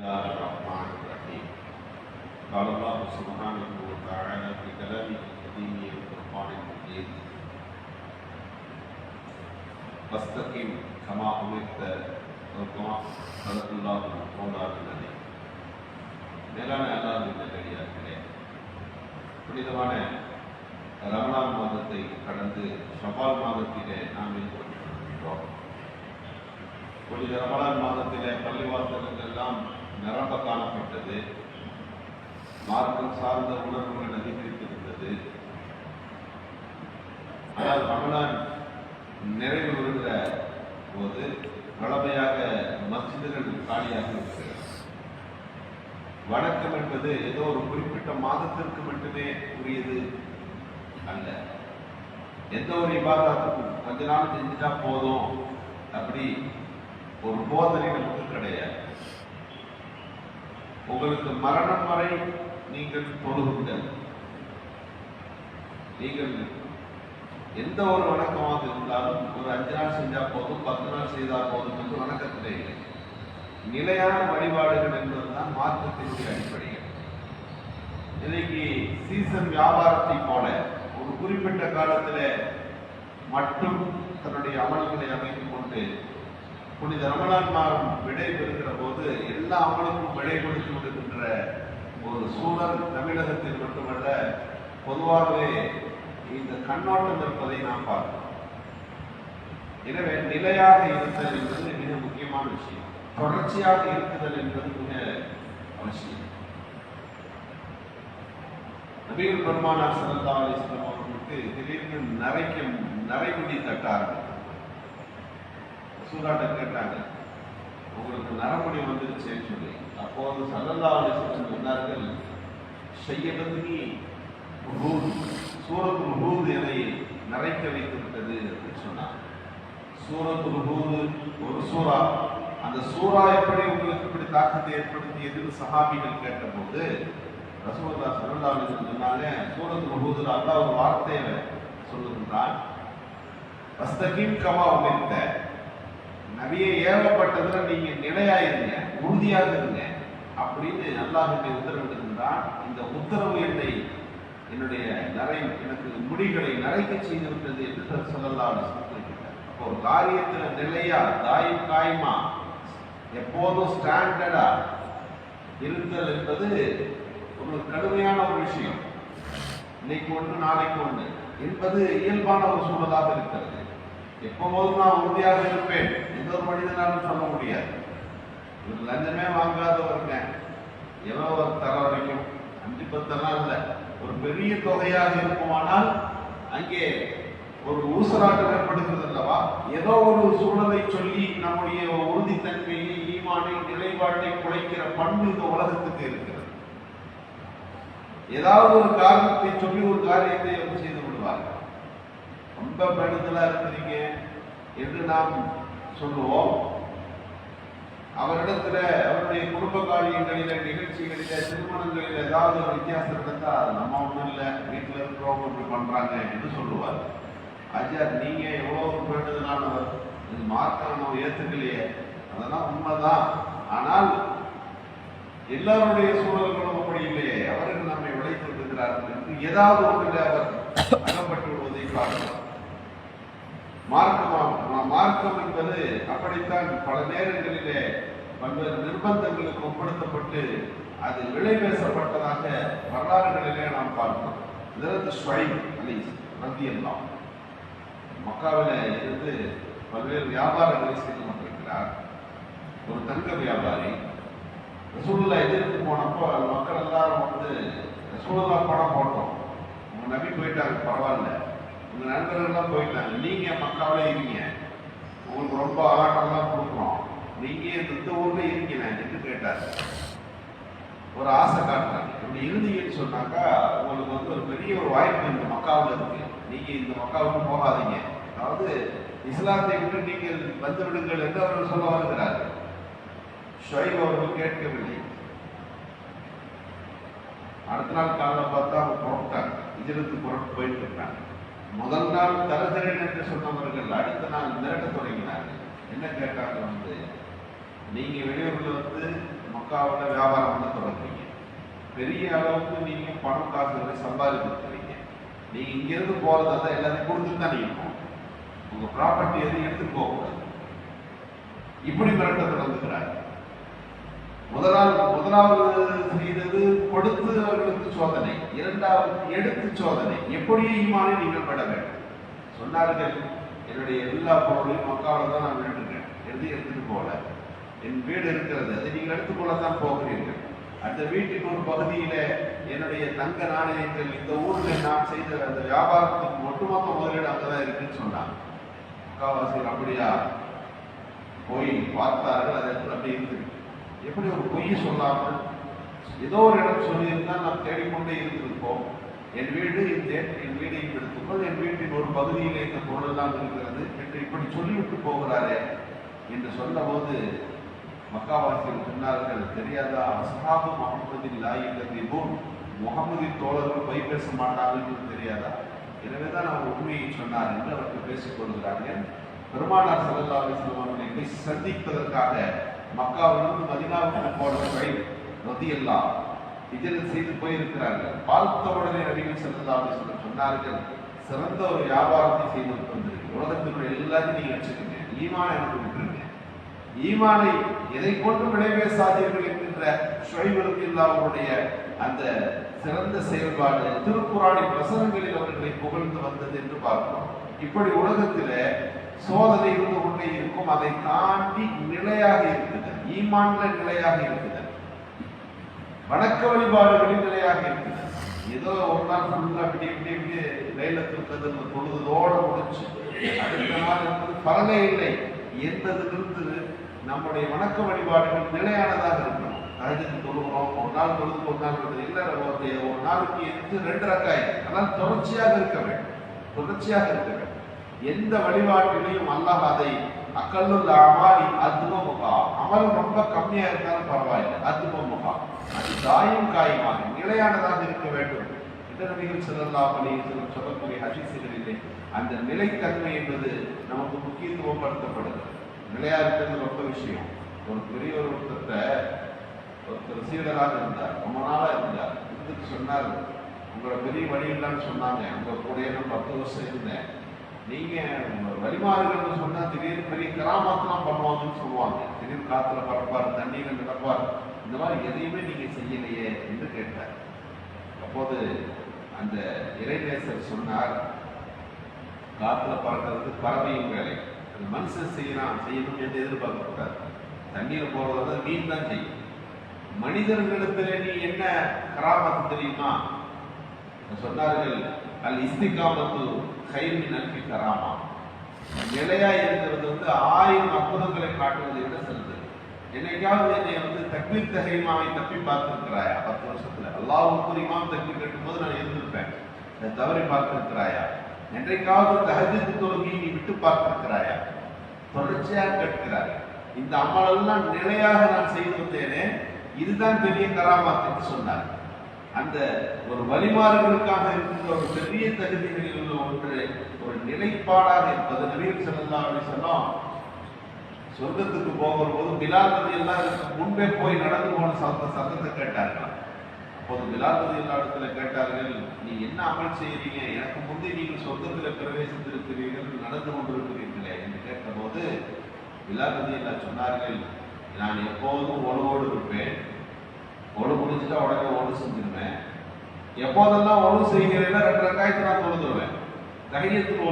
الله الرحمن الرحيم. قال الله سبحانه وتعالى في كلامه القديم والفرقان المجيد: فاستقم كما أمرت وكما صدق الله مولانا العظيم. மேலான அல்லாஹ்வின் நல்லடியார்களே, புனிதமான ரமலான் மாதத்தை கடந்து ஷவால் மாதத்திலே நாம் ஈடுபட்டிருக்கிறோம். புனித ரமலான் மாதத்திலே பள்ளிவாசல்கள் எல்லாம் நிரம்ப காணப்பட்டது. மார்க்கம் சார்ந்த உணர்வுகள் அதிகரித்திருந்தது. ஆனால் ரமலான் நிறைவு வருகிற போது வளமையாக மஸ்ஜிதுகள் காலியாக இருக்கிறது. வணக்கம் என்பது ஏதோ ஒரு குறிப்பிட்ட மாதத்திற்கு மட்டுமே உரியது அல்ல. எந்த ஒரு இபாதத்துக்கும் கொஞ்ச நாள் செஞ்சுட்டா போதும் அப்படி ஒரு போதனை நமக்கு கிடையாது. உங்களுக்கு மரணம் வரை நீங்கள் தொழுகுங்கள். நீங்கள் எந்த ஒரு வணக்கமாக இருந்தாலும் ஒரு 5 நாள் செஞ்சா போதும், 10 நாள் செய்தால் போதும் என்று வணக்கத்திலே இல்லை. நிலையான வழிபாடுகள் என்பதுதான் மார்க்கத்தினுடைய அடிப்படைகள். இன்னைக்கு சீசன் வியாபாரத்தை போல ஒரு குறிப்பிட்ட காலத்தில் மட்டும் தன்னுடைய அமல்களை அமைத்துக் கொண்டு புனித ரமலான் மாதம் விடை பெறுகிற போது எல்லா அமலுக்கும் விடை கொடுத்து விடுகின்ற ஒரு சூழல் தமிழகத்தில் மட்டுமல்ல, பொதுவாகவே இந்த கண்ணோட்டம் இருப்பதை நாம் பார்க்கிறோம். எனவே நிலையாக இருத்தல் என்பது மிக முக்கியமான விஷயம். தொடர்ச்சியாக இருக்குதல் என்பது மிக அவசியம். நபிகள் பெருமானார் ஸல்லல்லாஹு அலைஹி வஸல்லம் அவர்களுக்கு திடீர்னு நரைமுடி தட்டார்கள். சூறாட்ட கேட்டாங்க, உங்களுக்கு நரமுடி வந்துருச்சேன்னு சொல்லி. அப்போது ஸல்லல்லாஹு அலைஹி வஸல்லம் சொன்னார்கள், ஷையபத்னி ஹூத், சூரத்துல் ஹூத் என்னை நரைக்க வைத்து விட்டது அப்படின்னு சொன்னார். சூரத்துல் ஹூத் ஒரு சூறா, அந்த சூறா எப்படி உங்களுக்கு இப்படி தாக்கத்தை ஏற்படுத்தியதுன்னு சஹாபிகள் கேட்டபோது ரசூலுல்லாஹி ஸல்லல்லாஹு அலைஹி வஸல்லம் சொன்னாங்க, சூரத்துல் ஹூத்ல அல்லாஹ் ஒரு வார்த்தையை சொல்லுகின்றான், ஃபஸ்தகீம் கமா உமிர்த, நபியே ஏவப்பட்டதுல நீங்க நிலையாயிருங்க, உறுதியாக இருங்க அப்படின்னு அல்லாஹ் என்னை உத்தரவிடுகின்றான். இந்த உத்தரவு என்னுடைய எனக்கு முடிகளை நரைக்க செய்து விட்டது என்று ஸல்லல்லாஹு அலைஹி வஸல்லம் சொல்லியிருக்கிறார். அப்போ ஒரு காரியத்துல நிலையா தாயும் காயமா எப்போதும் ஸ்டாண்டர்டா இருத்தல் என்பது ஒரு கடுமையான ஒரு விஷயம். இன்னைக்கு ஒன்று நாளைக்கு ஒன்று என்பது இயல்பான ஒரு சூழலாக இருக்கிறது. எப்போதும் நான் உறுதியாக இருப்பேன் எந்த ஒரு மனிதனாலும் சொல்ல முடியாது. ஒரு லஞ்சமே வாங்காதவருங்க எவ்வளவு தர வரைக்கும் 5-10 இல்லை, ஒரு பெரிய தொகையாக இருக்குமானால் அங்கே ஒரு ஊசலாட்டம் ஏற்படுகிறது அல்லவா? ஏதோ ஒரு சூழலை சொல்லி நம்முடைய உறுதித்தன்மையை, ஈமானை, நிலைப்பாட்டை குலைக்கிற பண்பு இந்த உலகத்துக்கு இருக்கிறது. ஏதாவது ஒரு காரணத்தை சொல்லி ஒரு காரியத்தை வந்து செய்து விடுவார்கள். ரொம்ப பெருந்தலா இருக்கிறீங்க என்று நாம் சொல்லுவோம். அவரிடத்துல அவருடைய குடும்ப காரியங்களில, நிகழ்ச்சிகளில, திருமணங்களில் ஏதாவது ஒரு வித்தியாசம் நடந்தா நம்ம ஒன்றும் இல்லை, வீட்டில் இருக்கிறவங்க இப்படி பண்றாங்க என்று சொல்லுவார். ஐயா, நீங்க எவ்வளவு வேண்டுதலானவர், இது மார்க்கம் நம்ம ஏற்றுக்கலையே, அதெல்லாம் உண்மைதான். ஆனால் எல்லாருடைய சூழல்களும் அப்படி இல்லையே, அவர்கள் நம்மை விளைத்து விடுகிறார்கள் என்று ஏதாவது ஒன்றில் அவர் அகப்பட்டு விடுவதை பார்க்கலாம். மார்க்கம் என்பது அப்படித்தான் பல நேரங்களிலே பல்வேறு நிர்பந்தங்களுக்கு உட்படுத்தப்பட்டு அது விலை பேசப்பட்டதாக வரலாறுகளிலே நாம் பார்க்கிறோம். இதற்கு ஷுவைப் ரலியல்லாஹு மக்காவில இருந்து பல்வேறு வியாபாரங்களை செய்து கொண்டிருக்கிறார். ஒரு தங்க வியாபாரி ரசூலுல்லாஹ் எதிர்த்து போனப்போ மக்கள் எல்லாரும் வந்து, ரசூலுல்லாஹ் பணம் போட்டோம், உங்க நபி போயிட்டாங்க, பரவாயில்ல, உங்க நண்பர்கள்லாம் போயிட்டாங்க, நீங்க மக்காவிலே இருங்க, உங்களுக்கு ரொம்ப ஆட்டம்லாம் கொடுக்குறோம், நீங்க இந்த ஊர்ல இருக்கீங்க என்று கேட்டார். ஒரு ஆசை காட்டுறாங்க, இப்படி இருந்தீங்கன்னு சொன்னாக்கா உங்களுக்கு வந்து ஒரு பெரிய ஒரு வாய்ப்பு இந்த மக்காவில் இருக்கு, நீங்க இந்த மக்காவுக்கு போகாதீங்க, அதாவது இஸ்லாத்தை விட்டு நீங்கள் வந்து விடுங்கள் என்று அவர்கள் சொல்ல வருகிறார்கள். ஷுவைப் அவர்கள் கேட்கவில்லை. அடுத்த நாள் காலைல பார்த்தா அவங்க புறப்பட்டாங்க, இஜரத்து புறப்பட்டு போயிட்டு இருக்காங்க. முதல் நாள் தருகிறேன் என்று சொன்னவர்கள் அடுத்த நாள் மிரட்ட தொடங்கினார்கள். என்ன கேட்டாங்க வந்து, நீங்க வெளியூர்ல மக்காவில் வியாபாரம் பண்ண தொடங்குறீங்க, பெரிய அளவுக்கு நீங்க பணம் காசுகளை சம்பாதிக்கிறீங்க. நீங்க இங்கிருந்து போறதா தான் எல்லாத்தையும் கொடுத்துட்டு தான் நீங்க போகணும். உங்க ப்ராப்பர்ட்டி எதுவும் எடுத்துட்டு போகக்கூடாது. இப்படி மிரட்ட தொடங்குகிறார். முதலாவது செய்தது கொடுத்து அவர்களுக்கு சோதனை, இரண்டாவது எடுத்து சோதனை. எப்படியே ஈமானை நீங்கள் பெற வேண்டும். சொன்னார்கள், என்னுடைய எல்லா பொருளையும் மக்காவில் தான் நான் விட்டுருக்கேன், எடுத்துட்டு போகல. என் வீடு இருக்கிறது, அதை நீங்கள் எடுத்துக்கொள்ளத்தான் போகிறீர்கள். அந்த வீட்டின் ஒரு பகுதியில என்னுடைய தங்க நாணயங்கள், இந்த ஊர்ல நான் செய்த அந்த வியாபாரத்துக்கு ஒட்டுமொத்த முதலீடு அங்கதான் இருக்குன்னு சொன்னாங்க. மக்காவாசிகள் அப்படியா போய் பார்த்தார்கள், அது அப்படி இருக்கு. எப்படி ஒரு பொய்யை சொல்லாமல் ஏதோ ஒரு இடம் சொல்லியிருந்தால் நாம் தேடிக்கொண்டே இருந்திருப்போம். என் வீடு என் வீடையும் எடுத்துக்கொள், என் வீட்டின் ஒரு பகுதியில் இந்த பொருள் தான் இருக்கிறது என்று இப்படி சொல்லிவிட்டு போகிறாரே என்று சொன்ன போது மக்காவாசிகள் சொன்னார்கள், தெரியாதா, அஸ்ஹாபு முஹம்மதின் லாயில்லதிபூன், முகமதின் தோழர்கள் பொய் பேச மாட்டார்கள் தெரியாதா? எனவேதான் அவர் உண்மையை சொன்னார் என்று அவர்கள் பேசிக் கொள்கிறார்கள். பெருமானார் ஸல்லல்லாஹு அலைஹி வஸல்லம் அவர்களை சந்திப்பதற்காக மக்காவிலிருந்து மதீனாவுக்கு போன ஷுஐப் ரலியல்லாஹு ஹிஜ்ரத் செய்து போயிருக்கிறார்கள். பார்த்த உடனே நபிகள் ஸல்லல்லாஹு அலைஹி வஸல்லம் சொன்னார்கள், சிறந்த ஒரு வியாபாரத்தை செய்து வந்திருக்கிறீர்கள், உலகத்தினுடைய எல்லாத்தையும் நீங்க வச்சுக்கோங்க, ஈமானை எனக்கு விட்டுருங்க, ஈமானை எதை கொண்டு விளைவேசாதீர்கள் என்கின்ற ஷுஐப் ரலியல்லாஹு அவருடைய அந்த சிறந்த செயல்பாடு திருக்குர்ஆனின் வசனங்களில் அவர்களை புகழ்ந்து வந்தது என்று பார்க்கிறோம். இப்படி உலகத்தில சோதனை இருந்து கொண்டே இருக்கும், அதை தாண்டி நிலையாக இருக்குது, ஈமான்ல நிலையாக இருக்குது, வணக்க வழிபாடுகளில் நிலையாக இருக்குது. ஏதோ ஒரு நாள் ஃபுல்லா இப்படி லைலத்துல் பொழுதோட முடிச்சு அடுத்த நாள் என்பது பலனே இல்லை என்பதிலிருந்து நம்முடைய வணக்க வழிபாடுகள் நிலையானதாக இருக்கணும். தஹஜ்ஜுத் தொழுகிறோம், ஒரு நாள் தொழுது ஒரு நாள் இல்லை, ஒரு நாளைக்கு 2 ரக்காத், ஆனால் தொடர்ச்சியாக இருக்க வேண்டும், தொடர்ச்சியாக இருக்க வேண்டும். எந்த வழிபாட்டிலையும் அல்லாஹ் அதை அக்கல்லுல் அமாலி அத்மமுகா, அமல் ரொம்ப கம்மியா இருந்தாலும் பரவாயில்லை, அத்மமுகா, அது தாயும் காயமாக நிலையானதாக இருக்க வேண்டும் என்று நபிகள் ஸல்லல்லாஹு அலைஹி வஸல்லம் சொல்லக்கூடிய ஹதீஸ்களிலே அந்த நிலைத்தன்மை என்பது நமக்கு முக்கியத்துவம் படுத்தப்படுது. நிலையா இருக்கிறது ரொம்ப விஷயம். ஒரு பெரிய ஒருத்தர் சீடராக இருந்தார், ரொம்ப நாளா இருந்தார். இருந்துட்டு சொன்னார், உங்களோட பெரிய வழி இல்லைன்னு சொன்னாங்க, உங்க கூட 10 வருஷம் இருந்தேன், நீங்க வழிமாறுகள்னு சொன்னா திடீர்னு பெரிய கராமாத்தெல்லாம் பண்ணுவாங்கன்னு சொல்லுவாங்க, திடீர்னு காத்துல பறப்பார், தண்ணீர் நடப்பார், இந்த மாதிரி எதையுமே நீங்க செய்யலையே என்று கேட்டார். அப்போது அந்த இறைநேசர் சொன்னார், காத்துல பறக்கிறது பறவையும் வேலை, அது மனுஷன் செய்யணும் என்று எதிர்பார்க்க கூடாது. தண்ணீர் போறத மீன் தான் செய்யும். மனிதர்களிடத்துல நீ என்ன கராமத்து தெரியுமா சொன்னார்கள், அல் இஸ்திகாமத்து கைமின் அல்ஃபி கராமா, நிலையா இருக்கிறது 1000 அற்புதங்களை காட்டுவதை விட சிறந்தது. என்னைக்காவது என்னை தக்பீர் தஹரீமாவை தப்பி பார்த்திருக்கிறாயா? 10 வருஷத்துல அல்லாஹ்வுக்கு இமாம் தக்பீர் கட்டும்போது நான் இருந்திருப்பேன், அதை தவறி பார்த்திருக்கிறாயா? என்றைக்காவது தஹஜ்ஜுத் தொழுகையை நீ விட்டு பார்த்திருக்கிறாயா? தொடர்ச்சியாக கேட்கிறார். இந்த அமலெல்லாம் நிலையாக நான் செய்து வந்தேனே, இதுதான் பெரிய கராமாத் என்று சொன்னார். அந்த ஒரு வழிமாறுகளுக்காக இருக்கின்ற ஒரு பெரிய தகுதிகளில் உள்ள ஒன்று ஒரு நிலைப்பாடாக இருப்பது. நபிகள் ஸல்லல்லாஹு அலைஹி வஸல்லம் சொர்க்கத்துக்கு போகும்போது பிலால் ரலியல்லாஹு முன்பே போய் நடந்து போன சத்தத்தை கேட்டார்கள். அப்போது பிலால் ரலியல்லாஹு கேட்டார்கள், நீ என்ன அமல் செய்யறீங்க, எனக்கு முந்தைய நீங்கள் சொர்க்கத்தில் பிரவேசித்திருக்கிறீர்கள், நடந்து கொண்டிருக்கிறீர்களே என்று கேட்டபோது பிலால் ரலியல்லாஹு சொன்னார்கள், நான் எப்போதும் ஒழுவோடு இருப்பேன், ஒழு முடிச்சுட்டா உடனே ஒழு செஞ்சிருவேன், எப்போதெல்லாம் ஒழு செய்கிறேன்னா 2 ரக்காயத்து நான் தொழுதுருவேன், தைரியத்தில்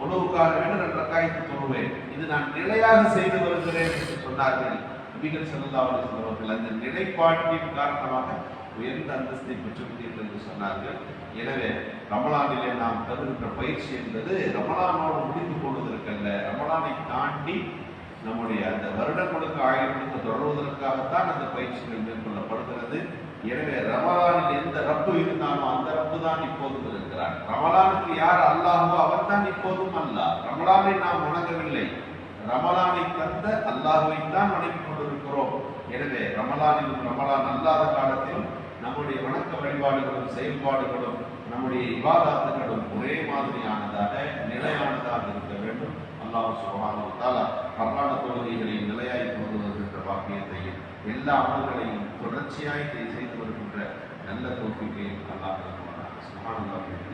ஒழுவுக்காக வேணும் 2 ரக்காயத்து தொழுவேன், இது நான் நிலையாக செய்து வருகிறேன் என்று சொன்னார்கள் நபிகள் ஸல்லல்லாஹு அலைஹி வஸல்லம் அவர்கள். அந்த நிலைப்பாட்டின் காரணமாக உயர்ந்த அந்தஸ்தை பெற்றிருக்கிறீர்கள் என்று சொன்னார்கள். எனவே ரமலானிலே நாம் தருகின்ற பயிற்சி என்பது ரமலானோடு முடிந்து கொள்வதற்கல்ல, ரமலானை தாண்டி நம்முடைய அந்த வருடங்களுக்கு ஆயிரங்களுக்கு தொடர்வதற்காகத்தான் அந்த பயிற்சிகள் மேற்கொள்ளப்படுகிறது. எனவே ரமலானில் எந்த ரப்பு இருந்தாலும் அந்த ரப்பு தான் இப்போதும் இருக்கிறார். ரமலானுக்கு யார் அல்லாஹோ அவர் தான் இப்போதும் அல்லாஹ். ரமலானை நாம் வணங்கவில்லை, ரமலானை தந்த அல்லாஹுவை தான் வணங்கிக் கொண்டிருக்கிறோம். எனவே ரமலானிலும் ரமலான் அல்லாத காலத்திலும் நம்முடைய வணக்க வழிபாடுகளும் செயல்பாடுகளும் நம்முடைய இபாதத்துகளும் ஒரே மாதிரியானதாக நிலையானதாக இருக்க வேண்டும். அல்லாஹ் சுப்ஹானஹு வ தஆலா பரலான தொழுகைகளை நிலையாய் கொண்டு வருகின்ற பாக்கியத்தையும் எல்லா அமல்களையும் தொடர்ச்சியாய் செய்து வருகின்ற நல்ல தோல்விக்கையும் அல்லாஹ் சுப்ஹானல்லாஹ்